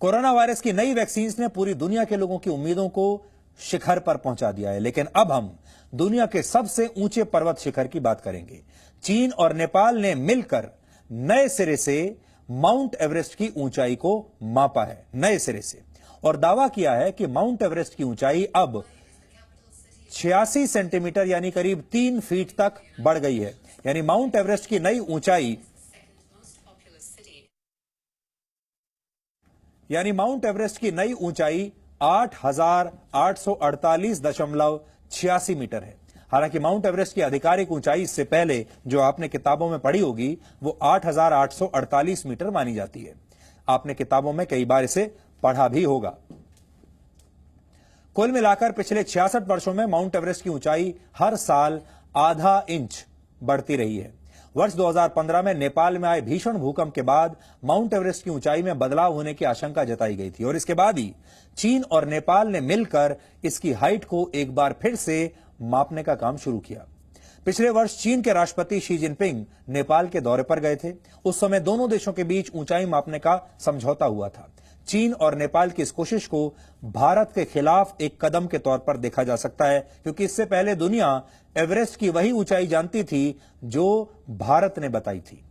Corona virus की नई vaccine ने पूरी दुनिया के लोगों की उम्मीदों को शिखर पर पहुंचा दिया है, लेकिन अब हम दुनिया के सबसे ऊंचे पर्वत शिखर की बात करेंगे। चीन और नेपाल ने मिलकर नए सिरे से माउंट एवरेस्ट की ऊंचाई को मापा है, नए सिरे से, और दावा किया है कि माउंट एवरेस्ट की ऊंचाई अब 86 सेंटीमीटर यानी करीब 3 फीट तक बढ़ गई है। यानी माउंट एवरेस्ट की नई ऊंचाई 8,848.86 मीटर है। हालांकि माउंट एवरेस्ट की आधिकारिक ऊंचाई इससे पहले जो आपने किताबों में पढ़ी होगी वो 8,848 मीटर मानी जाती है। आपने किताबों में कई बार इसे पढ़ा भी होगा। कुल मिलाकर पिछले 66 वर्षों में माउंट एवरेस्ट की ऊंचाई हर साल आधा इंच बढ़ती रही है। वर्ष 2015 में नेपाल में आए भीषण भूकंप के बाद माउंट एवरेस्ट की ऊंचाई में बदलाव होने की आशंका जताई गई थी और इसके बाद ही चीन और नेपाल ने मिलकर इसकी हाइट को एक बार फिर से मापने का काम शुरू किया। पिछले वर्ष चीन के राष्ट्रपति शी जिनपिंग नेपाल के दौरे पर गए थे। उस समय दोनों देशों के बीच ऊंचाई मापने का समझौता हुआ था। चीन और नेपाल की इस कोशिश को भारत के खिलाफ एक कदम के तौर पर देखा जा सकता है, क्योंकि इससे पहले दुनिया एवरेस्ट की वही ऊंचाई जानती थी जो भारत ने बताई थी।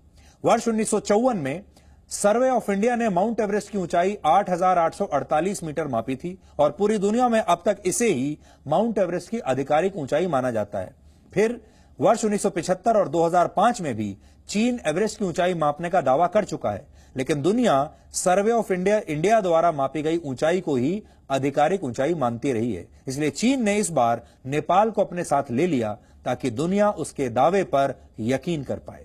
वर्ष 1954 में सर्वे ऑफ इंडिया ने माउंट एवरेस्ट की ऊंचाई 8,848 मीटर मापी थी और पूरी दुनिया में अब तक इसे ही माउंट एवरेस्ट की आधिकारिक ऊंचाई माना जाता है। फिर वर्ष 1975 और 2005 में भी चीन एवरेस्ट की ऊंचाई मापने का दावा कर चुका है, लेकिन दुनिया सर्वे ऑफ इंडिया द्वारा मापी गई ऊंचाई को ही आधिकारिक ऊंचाई मानती रही है। इसलिए चीन ने इस बार नेपाल को अपने साथ ले लिया ताकि दुनिया उसके दावे पर यकीन कर पाए।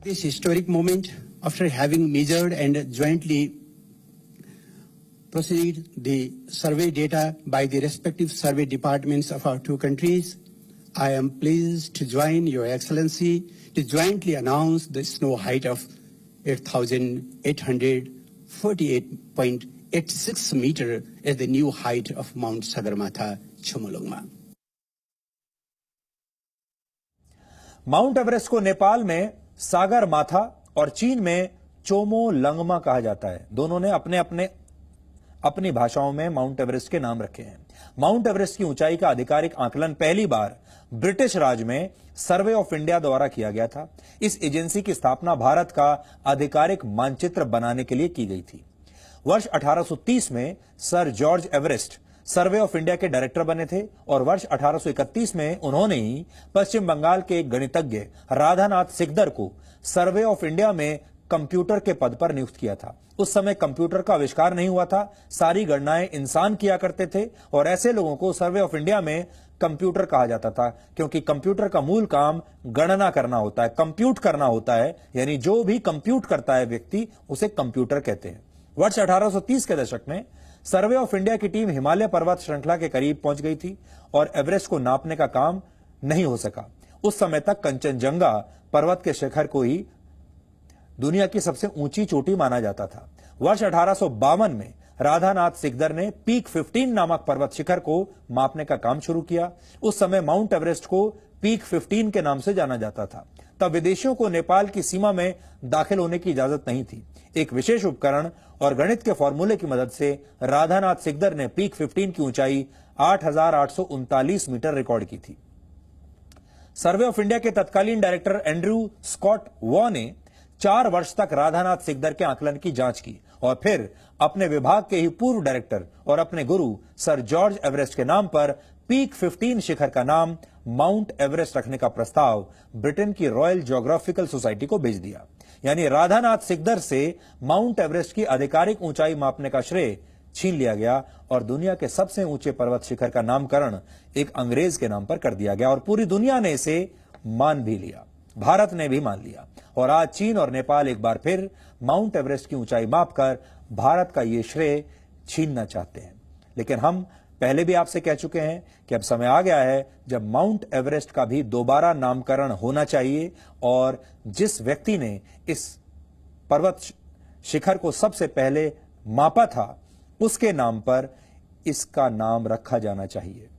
This historic moment, after having measured and jointly proceed the survey data by the respective survey departments of our two countries, I am pleased to join Your Excellency to jointly announce the snow height of 8,848.86 meter as the new height of Mount Sagarmatha, Chomolungma. Mount Everest को नेपाल में सागर माथा और चीन में चोमो लंगमा कहा जाता है। दोनों ने अपनी भाषाओं में माउंट एवरेस्ट के नाम रखे हैं। माउंट एवरेस्ट की ऊंचाई का आधिकारिक आकलन पहली बार ब्रिटिश राज में सर्वे ऑफ इंडिया द्वारा किया गया था। इस एजेंसी की स्थापना भारत का आधिकारिक मानचित्र बनाने के लिए की गई थी। वर्ष 1830 में sir George Everest survey of India के डायरेक्टर बने थे और वर्ष 1831 में उन्होंने ही पश्चिम बंगाल के एक गणितज्ञ राधानाथ सिकदर को सर्वे ऑफ इंडिया में कंप्यूटर के पद पर नियुक्त किया था। उस समय कंप्यूटर का आविष्कार नहीं हुआ था, सारी गणनाएं इंसान किया करते थे और ऐसे लोगों को सर्वे ऑफ इंडिया में कंप्यूटर कहा जाता था, क्योंकि कंप्यूटर का मूल काम गणना करना होता है, कंप्यूट करना होता है। यानी जो भी कंप्यूट करता है व्यक्ति उसे कंप्यूटर कहते हैं। वर्ष 1830 के दशक में सर्वे ऑफ इंडिया की टीम हिमालय पर्वत श्रृंखला के करीब पहुंच गई थी और एवरेस्ट को नापने का काम नहीं हो सका। उस समय तक कंचनजंगा पर्वत के शिखर को ही दुनिया की सबसे ऊंची चोटी माना जाता था। वर्ष 1852 में राधानाथ सिकदर ने पीक 15 नामक पर्वत शिखर को मापने का काम शुरू किया। उस समय माउंट एवरेस्ट को पीक 15 के नाम से जाना जाता था। तब विदेशियों को नेपाल की सीमा में दाखिल होने की इजाजत नहीं थी। एक विशेष उपकरण और गणित के फॉर्मूले की मदद से राधानाथ सिकदर ने पीक 15 की ऊंचाई 8,839 मीटर रिकॉर्ड की थी। सर्वे ऑफ इंडिया के तत्कालीन डायरेक्टर एंड्रयू स्कॉट वॉ ने 4 वर्ष तक राधानाथ सिकदर के आकलन की जांच की और फिर अपने विभाग के ही पूर्व डायरेक्टर और अपने गुरु सर जॉर्ज एवरेस्ट के नाम पर पीक 15 शिखर का नाम माउंट एवरेस्ट रखने का प्रस्ताव ब्रिटेन की रॉयल ज्योग्राफिकल सोसाइटी को भेज दिया। यानी राधानाथ सिकदर से माउंट एवरेस्ट की आधिकारिक ऊंचाई मापने का श्रेय छीन लिया गया और दुनिया के सबसे ऊंचे पर्वत शिखर का नामकरण एक अंग्रेज के नाम पर कर दिया गया और पूरी दुनिया ने इसे मान भी लिया, भारत ने भी मान लिया। और आज चीन और नेपाल एक बार फिर माउंट एवरेस्ट की ऊंचाई मापकर भारत का ये श्रेय छीनना चाहते हैं। लेकिन हम पहले भी आपसे कह चुके हैं कि अब समय आ गया है जब माउंट एवरेस्ट का भी दोबारा नामकरण होना चाहिए और जिस व्यक्ति ने इस पर्वत शिखर को सबसे पहले मापा था उसके नाम पर इसका नाम रखा जाना चाहिए।